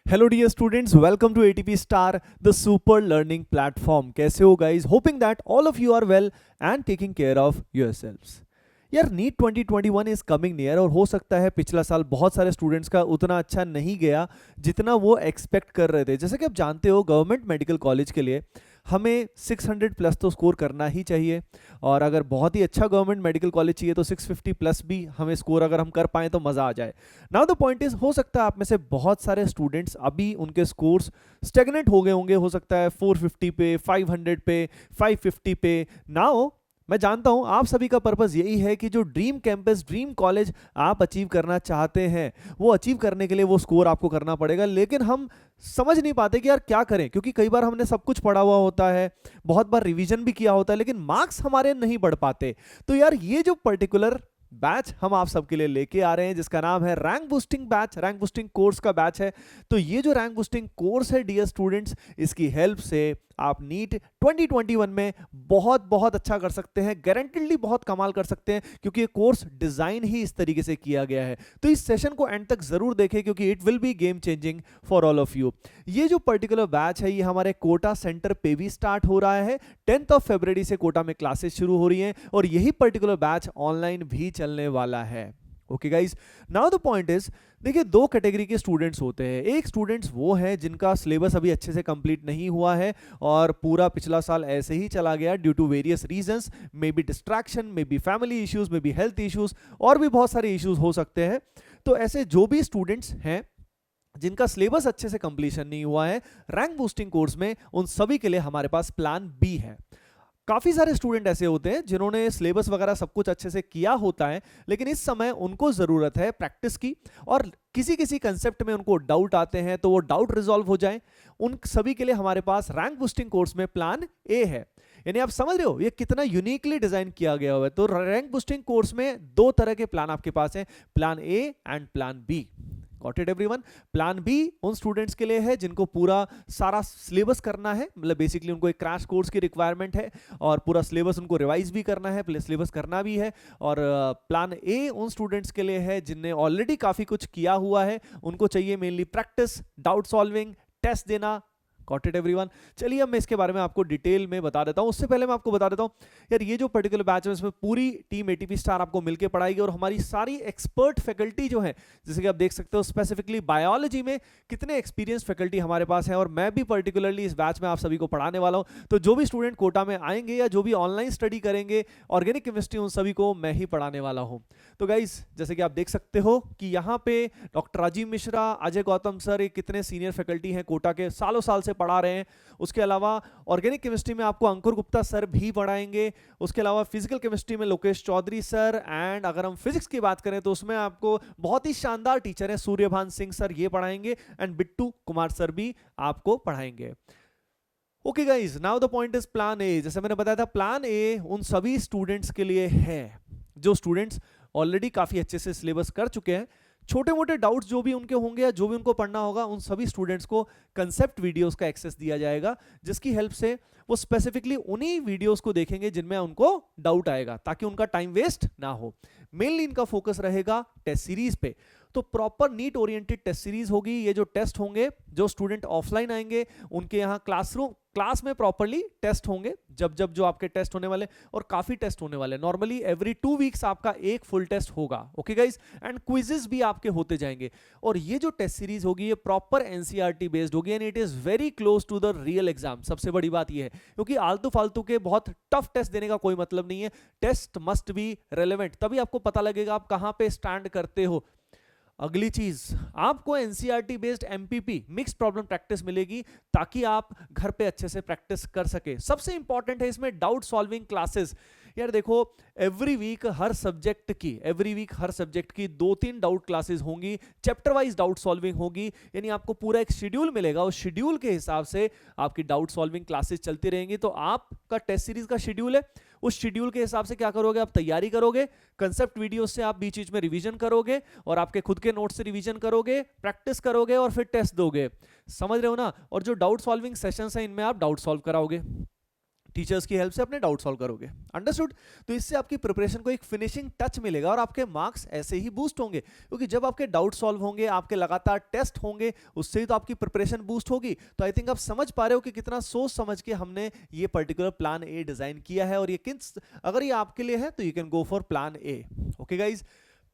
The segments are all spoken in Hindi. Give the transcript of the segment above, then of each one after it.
Hello dear students, welcome to ATP Star, the super learning platform. कैसे हो guys? Hoping that all of you are well and taking care of yourselves. यार नीट 2021 इज कमिंग नियर और हो सकता है पिछला साल बहुत सारे स्टूडेंट्स का उतना अच्छा नहीं गया जितना वो एक्सपेक्ट कर रहे थे। जैसे कि आप जानते हो गवर्नमेंट मेडिकल कॉलेज के लिए हमें 600 प्लस तो स्कोर करना ही चाहिए, और अगर बहुत ही अच्छा गवर्नमेंट मेडिकल कॉलेज चाहिए तो 650 प्लस भी हमें स्कोर अगर हम कर पाएँ तो मज़ा आ जाए। नाउ द पॉइंट इज, हो सकता है आप में से बहुत सारे स्टूडेंट्स अभी उनके स्कोर्स स्टेगनेट हो गए होंगे, हो सकता है 450 पे, 500 पे, 550 पे। नाउ मैं जानता हूं आप सभी का पर्पस यही है कि जो ड्रीम कैंपस, ड्रीम कॉलेज आप अचीव करना चाहते हैं, वो अचीव करने के लिए वो स्कोर आपको करना पड़ेगा। लेकिन हम समझ नहीं पाते कि यार क्या करें, क्योंकि कई बार हमने सब कुछ पढ़ा हुआ होता है, बहुत बार रिवीजन भी किया होता है, लेकिन मार्क्स हमारे नहीं बढ़ पाते। तो यार ये जो पर्टिकुलर बैच हम आप सबके लिए लेके आ रहे हैं जिसका नाम है rank boosting batch, rank boosting course का बैच है। तो ये जो रैंक बूस्टिंग कोर्स है डियर स्टूडेंट्स, इसकी हेल्प से आप नीट 2021 में बहुत बहुत अच्छा कर सकते हैं, गारंटीडली बहुत कमाल कर सकते हैं, क्योंकि ये कोर्स डिजाइन ही इस तरीके से किया गया है। तो इस सेशन को एंड तक जरूर देखें क्योंकि it will be game changing for all of you. ये जो पर्टिकुलर बैच है ये हमारे कोटा सेंटर पे भी स्टार्ट हो रहा है। 10th ऑफ फरवरी से कोटा में क्लासेस शुरू हो रही हैं और यही पर्टिकुलर बैच ऑनलाइन भी चलने वाला है। Okay guys, now the point is, देखिए दो कैटेगरी के स्टूडेंट्स होते हैं। एक स्टूडेंट्स वो हैं जिनका सिलेबस अभी अच्छे से कंप्लीट नहीं हुआ है और पूरा पिछला साल ऐसे ही चला गया due to various reasons, maybe distraction, maybe family issues, maybe health issues, और भी बहुत सारे इश्यूज हो सकते हैं। तो ऐसे जो भी स्टूडेंट्स हैं जिनका सिलेबस अच्छे से कंप्लीशन नहीं हुआ है, रैंक बूस्टिंग कोर्स में उन सभी के लिए हमारे पास प्लान बी है। काफ़ी सारे स्टूडेंट ऐसे होते हैं जिन्होंने सिलेबस वगैरह सब कुछ अच्छे से किया होता है, लेकिन इस समय उनको ज़रूरत है प्रैक्टिस की, और किसी किसी कंसेप्ट में उनको डाउट आते हैं तो वो डाउट रिजॉल्व हो जाए। उन सभी के लिए हमारे पास रैंक बूस्टिंग कोर्स में प्लान ए है। यानी आप समझ रहे हो ये कितना यूनिकली डिजाइन किया गया हुआ है। तो रैंक बूस्टिंग कोर्स में दो तरह के प्लान आपके पास हैं, plan A and plan B. Got it everyone? Plan B उन स्टूडेंट्स के लिए है जिनको पूरा सारा सिलेबस करना है, मतलब बेसिकली उनको एक क्रैश कोर्स की रिक्वायरमेंट है और पूरा सिलेबस उनको रिवाइज भी करना है, प्लस सिलेबस करना भी है। और प्लान ए उन स्टूडेंट्स के लिए है जिनने ऑलरेडी काफी कुछ किया हुआ है, उनको चाहिए mainly practice, doubt solving, test देना। Got it everyone? चलिए अब मैं इसके बारे में आपको डिटेल में बता देता हूं। उससे पहले मैं आपको बता देता हूं यार, ये जो पर्टिकुलर बैच है इसमें पूरी टीम एटीपी स्टार आपको मिलकर पढ़ाएगी और हमारी सारी एक्सपर्ट फैकल्टी जो है, जैसे कि आप देख सकते हो स्पेसिफिकली बायोलॉजी में कितने एक्सपीरियंस फैकल्टी हमारे पास है, और मैं भी पर्टिकुलरली इस बैच में आप सभी को पढ़ाने वाला हूं। तो जो भी स्टूडेंट कोटा में आएंगे या जो भी ऑनलाइन स्टडी करेंगे ऑर्गेनिक केमिस्ट्री, उन सभी को मैं ही पढ़ाने वाला हूं। तो गाइज जैसे कि आप देख सकते हो कि यहाँ पे डॉक्टर राजीव मिश्रा, अजय गौतम सर, ये कितने सीनियर फैकल्टी हैं कोटा के, सालों साल से पढ़ा रहे हैं। उसके अलावा ऑर्गेनिक केमिस्ट्री में आपको अंकुर गुप्ता सर भी पढ़ाएंगे। उसके अलावा फिजिकल केमिस्ट्री में लोकेश चौधरी सर, एंड अगर हम फिजिक्स की बात करें तो उसमें आपको बहुत ही शानदार टीचर है सूर्यभान सिंह सर, ये पढ़ाएंगे, एंड बिट्टू कुमार सर भी आपको पढ़ाएंगे। Okay guys, now the point is plan A. जैसे मैंने बताया था प्लान ए उन सभी स्टूडेंट्स के लिए है जो स्टूडेंट्स ऑलरेडी काफी अच्छे से सिलेबस कर चुके हैं। छोटे मोटे डाउट्स जो भी उनके होंगे या जो भी उनको पढ़ना होगा, उन सभी स्टूडेंट्स को कंसेप्ट वीडियोस का एक्सेस दिया जाएगा, जिसकी हेल्प से वो स्पेसिफिकली उन्हीं वीडियोस को देखेंगे जिनमें उनको डाउट आएगा, ताकि उनका टाइम वेस्ट ना हो। मेनली इनका फोकस रहेगा टेस्ट सीरीज पे। तो proper NEET oriented test series होगी। ये जो टेस्ट होंगे, जो स्टूडेंट ऑफलाइन आएंगे उनके यहाँ क्लास में प्रॉपरली टेस्ट होंगे, जब जब जो आपके टेस्ट होने वाले, और काफी टेस्ट होने वाले, नॉर्मली एवरी 2 वीक्स आपका एक फुल टेस्ट होगा। ओके गाइस, एंड क्विजेस भी आपके होते जाएंगे। और ये जो टेस्ट सीरीज होगी ये प्रॉपर एनसीईआरटी बेस्ड होगी, and it is very close to the real exam. सबसे बड़ी बात ये है, क्योंकि आलतू फालतू के बहुत टफ टेस्ट देने का कोई मतलब नहीं है। टेस्ट मस्ट बी रेलेवेंट, तभी आपको पता लगेगा आप कहां पे स्टैंड करते हो। अगली चीज, आपको NCERT based MPP mix problem practice मिलेगी, ताकि आप घर पे अच्छे से प्रैक्टिस कर सके। सबसे इंपॉर्टेंट है इसमें डाउट सॉल्विंग क्लासेस। यार देखो, एवरी वीक हर सब्जेक्ट की 2-3 डाउट क्लासेस होंगी, चैप्टर वाइज डाउट सॉल्विंग होगी। यानी आपको पूरा एक शेड्यूल मिलेगा, उस शेड्यूल के हिसाब से आपकी डाउट सॉल्विंग क्लासेस चलती रहेंगी। तो आपका टेस्ट सीरीज का शेड्यूल है, उस शेड्यूल के हिसाब से क्या करोगे, आप तैयारी करोगे, कंसेप्ट वीडियो से आप बीच बीच में रिवीजन करोगे, और आपके खुद के नोट से रिवीजन करोगे, प्रैक्टिस करोगे, और फिर टेस्ट दोगे। समझ रहे हो ना? और जो डाउट सॉल्विंग सेशंस हैं इनमें आप डाउट सॉल्व कराओगे। टीचर्स की हेल्प से अपने डाउट सॉल्व करोगे। अंडरस्टूड? तो इससे आपकी प्रिपरेशन को एक फिनिशिंग टच मिलेगा और आपके मार्क्स ऐसे ही बूस्ट होंगे, क्योंकि जब आपके डाउट सॉल्व होंगे, आपके लगातार टेस्ट होंगे, उससे ही तो आपकी प्रिपरेशन बूस्ट होगी। तो आई थिंक आप समझ पा रहे हो कि कितना सोच समझ के हमने ये पर्टिकुलर प्लान ए डिजाइन किया है, और ये अगर ये आपके लिए है तो you can go for plan A. Okay guys,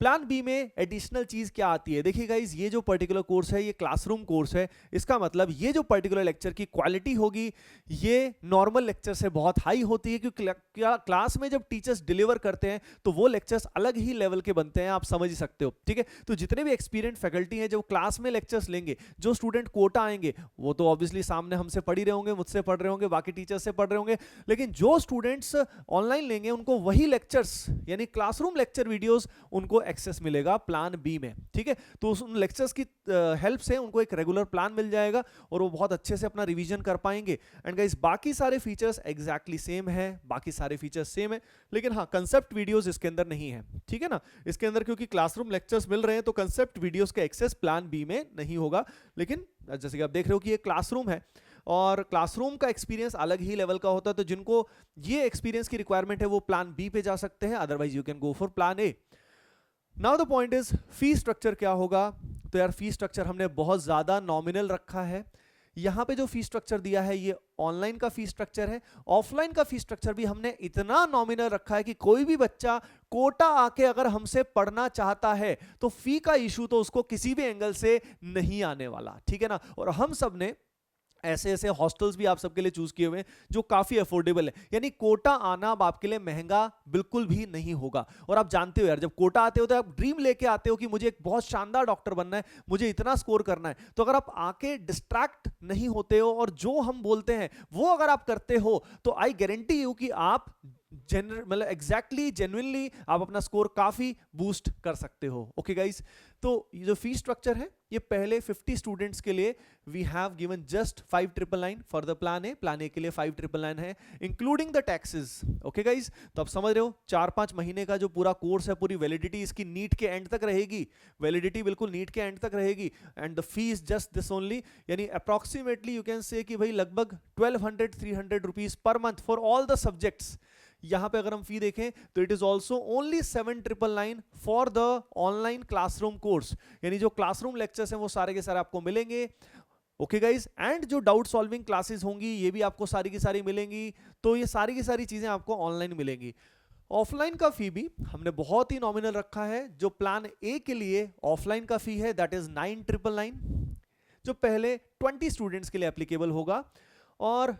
plan B में एडिशनल चीज क्या आती है? देखिए गाइज, ये जो पर्टिकुलर कोर्स है ये क्लासरूम कोर्स है। इसका मतलब ये जो पर्टिकुलर लेक्चर की क्वालिटी होगी ये नॉर्मल लेक्चर से बहुत हाई होती है, क्योंकि क्लास में जब टीचर्स डिलीवर करते हैं तो वो लेक्चर्स अलग ही लेवल के बनते हैं, आप समझ ही सकते हो। ठीक है, तो जितने भी एक्सपीरियंस फैकल्टी हैं जो क्लास में लेक्चर्स लेंगे, जो स्टूडेंट कोटा आएंगे, वो तो ऑब्वियसली सामने हमसे पढ़ ही रहे होंगे, मुझसे पढ़ रहे होंगे, बाकी टीचर्स से पढ़ रहे होंगे, लेकिन जो स्टूडेंट्स ऑनलाइन लेंगे उनको वही लेक्चर्स यानी क्लासरूम लेक्चर वीडियोस उनको एक्सेस मिलेगा प्लान बी में। ठीक है, तो उन लेक्चर्स की हेल्प से उनको एक रेगुलर प्लान मिल जाएगा और वो बहुत अच्छे से अपना रिवीजन कर पाएंगे। एंड गाइस, बाकी सारे फीचर्स एग्जैक्टली सेम है, बाकी सारे फीचर्स सेम है, लेकिन हाँ, कंसेप्ट वीडियोस इसके अंदर नहीं है। ठीक है ना, इसके अंदर क्योंकि क्लासरूम लेक्चर्स मिल रहे हैं तो कंसेप्ट वीडियोस का एक्सेस प्लान बी में नहीं होगा। लेकिन जैसे कि आप देख रहे हो कि ये क्लासरूम है और क्लासरूम का एक्सपीरियंस अलग ही लेवल का होता है, तो जिनको ये एक्सपीरियंस की रिक्वायरमेंट है वो प्लान बी पे जा सकते हैं, otherwise you can go for plan A. Now the point is, fee structure क्या होगा? तो यार फी स्ट्रक्चर हमने बहुत ज्यादा नॉमिनल रखा है। यहां पे जो फी स्ट्रक्चर दिया है ये ऑनलाइन का फी स्ट्रक्चर है। ऑफलाइन का फी स्ट्रक्चर भी हमने इतना नॉमिनल रखा है कि कोई भी बच्चा कोटा आके अगर हमसे पढ़ना चाहता है तो फी का इशू तो उसको किसी भी एंगल से नहीं आने वाला। ठीक है ना, और हम सब ने ऐसे ऐसे हॉस्टल्स भी आप सबके लिए चूज किए हुए हैं जो काफी अफोर्डेबल है, यानी कोटा आना अब आपके लिए महंगा बिल्कुल भी नहीं होगा। और आप जानते हो यार, जब कोटा आते हो तो आप ड्रीम लेके आते हो कि मुझे एक बहुत शानदार डॉक्टर बनना है, मुझे इतना स्कोर करना है। तो अगर आप आके डिस्ट्रैक्ट नहीं होते हो और जो हम बोलते हैं वो अगर आप करते हो तो आई गारंटी यू कि आप मतलब एग्जैक्टली जेन्युइनली आप अपना स्कोर काफी बूस्ट कर सकते हो। ओके गाइस, तो ये जो फी स्ट्रक्चर है ये पहले 50 स्टूडेंट्स के लिए we have given just 5999 for the plan A. Plan A के लिए 5999 है including the taxes. Okay guys, तो आप समझ रहे हो 4-5 महीने का जो पूरा कोर्स है, पूरी वैलिडिटी इसकी नीट के एंड तक रहेगी, वैलिडिटी बिल्कुल नीट के एंड तक रहेगी। And the fee is just this only, यानी अप्रॉक्सीमेटली यू कैन से कि भाई लगभग 1200-300 rupees per month for all the subjects. यहां पे अगर हम फी देखें तो it is also only 7999 for the online classroom course, यानी जो क्लासरूम लेक्चर्स हैं वो सारे के सारे आपको मिलेंगे। ओके गाइज, एंड जो डाउट सॉल्विंग क्लासेस होंगी ये भी आपको सारी की सारी मिलेंगी। तो ये सारी की सारी चीजें आपको ऑनलाइन मिलेंगी। ऑफलाइन का फी भी हमने बहुत ही नॉमिनल रखा है। जो प्लान ए के लिए ऑफलाइन का फी है दैट इज 9999, जो पहले 20 स्टूडेंट्स के लिए एप्लीकेबल होगा। और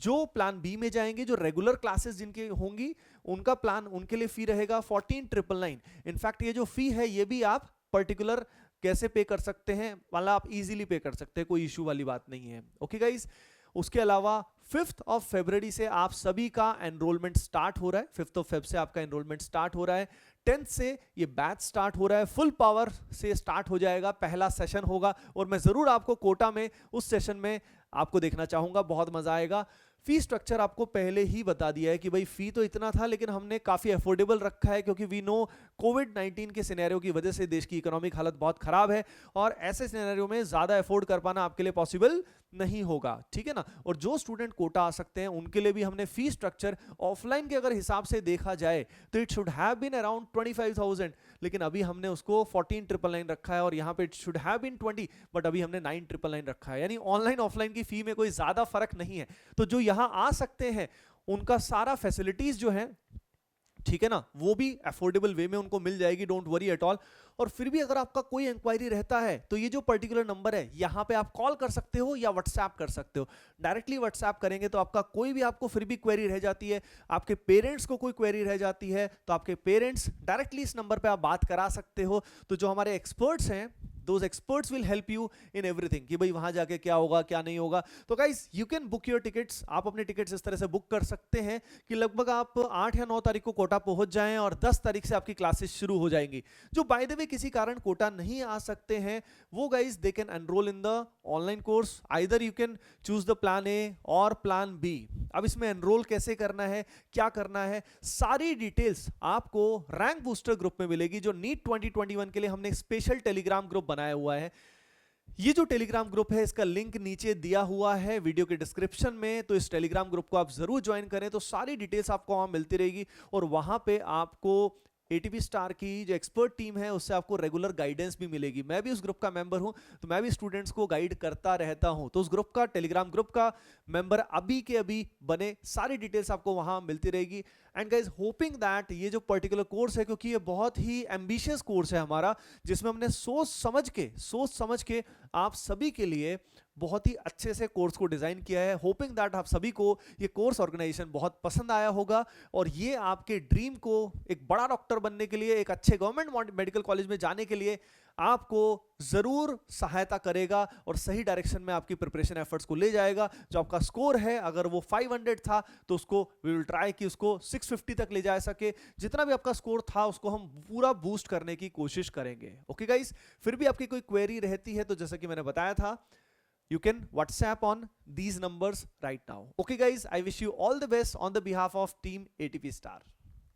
जो प्लान बी में जाएंगे, जो रेगुलर क्लासेस जिनके होंगी उनका प्लान, उनके लिए फी रहेगा 14999। इनफैक्ट ये जो फी है ये भी आप पर्टिकुलर कैसे पे कर सकते हैं, वाला आप इजीली पे कर सकते हैं, कोई इशू वाली बात नहीं है। ओके गाइज, उसके अलावा 5th ऑफ फरवरी से आप सभी का एनरोलमेंट स्टार्ट हो रहा है। 5th ऑफ फेब से आपका एनरोलमेंट स्टार्ट हो रहा है। 10th से ये बैच स्टार्ट हो रहा है, फुल पावर से स्टार्ट हो जाएगा, पहला सेशन होगा और मैं जरूर आपको कोटा में उस सेशन में आपको देखना चाहूंगा, बहुत मजा आएगा। फी स्ट्रक्चर आपको पहले ही बता दिया है कि भाई फी तो इतना था, लेकिन हमने काफी अफोर्डेबल रखा है क्योंकि वी नो कोविड-19 के सिनेरियो की वजह से देश की इकोनॉमिक हालत बहुत खराब है और ऐसे सिनेरियो में ज्यादा अफोर्ड कर पाना आपके लिए पॉसिबल नहीं होगा। ठीक है ना, और जो स्टूडेंट कोटा आ सकते हैं उनके लिए भी हमने फी स्ट्रक्चर ऑफलाइन के अगर हिसाब से देखा जाए तो it should have been around 25,000, लेकिन अभी हमने उसको 14,999 रखा है और यहाँ पे it should have been 20, but अभी हमने 9,999 रखा है, यानी ऑनलाइन ऑफलाइन की फी में कोई ज्यादा फर्क नहीं है। तो जो यहां आ सकते हैं उनका सारा फैसिलिटीज जो है, ठीक है ना, वो भी अफोर्डेबल वे में उनको मिल जाएगी, डोंट वरी एट ऑल। और फिर भी अगर आपका कोई इंक्वायरी रहता है तो ये जो पर्टिकुलर नंबर है यहां पे आप कॉल कर सकते हो या व्हाट्सएप कर सकते हो। डायरेक्टली व्हाट्सएप करेंगे तो आपका कोई भी आपको फिर भी क्वेरी रह जाती है, आपके पेरेंट्स को कोई क्वेरी रह जाती है तो आपके पेरेंट्स डायरेक्टली इस नंबर पे आप बात करा सकते हो। तो जो हमारे एक्सपर्ट्स हैं, those experts will help you in everything कि भाई वहां जाके क्या होगा क्या नहीं होगा। तो guys you can book your tickets, आप अपने टिकट्स इस तरह से बुक कर सकते हैं कि लगभग आप 8 या 9 तारीख को कोटा पहुंच जाएं और 10 तारीख से आपकी क्लासेस शुरू हो जाएंगी। जो बाय द वे किसी कारण कोटा नहीं आ सकते हैं वो guys they can enrol in the online course, either you can choose the plan ए और प्लान बी। अब इसमें एनरोल कैसे करना है, क्या करना है, सारी डिटेल्स आपको रैंक बूस्टर ग्रुप में मिलेगी जो नीट 2021 के लिए हमने स्पेशल टेलीग्राम ग्रुप बनाया हुआ है। ये जो टेलीग्राम ग्रुप है इसका लिंक नीचे दिया हुआ है वीडियो के डिस्क्रिप्शन में, तो इस टेलीग्राम ग्रुप को आप जरूर ज्वाइन करें, तो सारी डिटेल्स आपको वहां मिलती रहेगी और वहां पे आपको एटीपी स्टार की जो एक्सपर्ट टीम है उससे आपको रेगुलर गाइडेंस भी मिलेगी। मैं भी उस ग्रुप का मेंबर हूं, तो मैं भी स्टूडेंट्स को गाइड करता रहता हूं। तो उस ग्रुप का, टेलीग्राम ग्रुप का मेंबर अभी के अभी बने, सारी डिटेल्स आपको वहां मिलती रहेगी। एंड गाइज होपिंग दैट ये जो पर्टिकुलर कोर्स है, क्योंकि ये बहुत ही एम्बिशियस कोर्स है हमारा, जिसमें हमने सोच समझ के आप सभी के लिए बहुत ही अच्छे से कोर्स को डिजाइन किया है। होपिंग दैट आप सभी को ये कोर्स ऑर्गेनाइजेशन बहुत पसंद आया होगा और ये आपके ड्रीम को, एक बड़ा डॉक्टर बनने के लिए, एक अच्छे गवर्नमेंट मेडिकल कॉलेज में जाने के लिए आपको जरूर सहायता करेगा और सही डायरेक्शन में आपकी प्रिपरेशन एफर्ट्स को ले जाएगा। जो आपका स्कोर है, अगर वो 500 था तो उसको वी विल ट्राई कि उसको 650 तक ले जा सके। जितना भी आपका स्कोर था उसको हम पूरा बूस्ट करने की कोशिश करेंगे। ओके गाइस, फिर भी आपकी कोई क्वेरी रहती है तो जैसा कि मैंने बताया था, you can WhatsApp on these numbers right now. Okay guys, I wish you all the best on the behalf of Team ATP Star.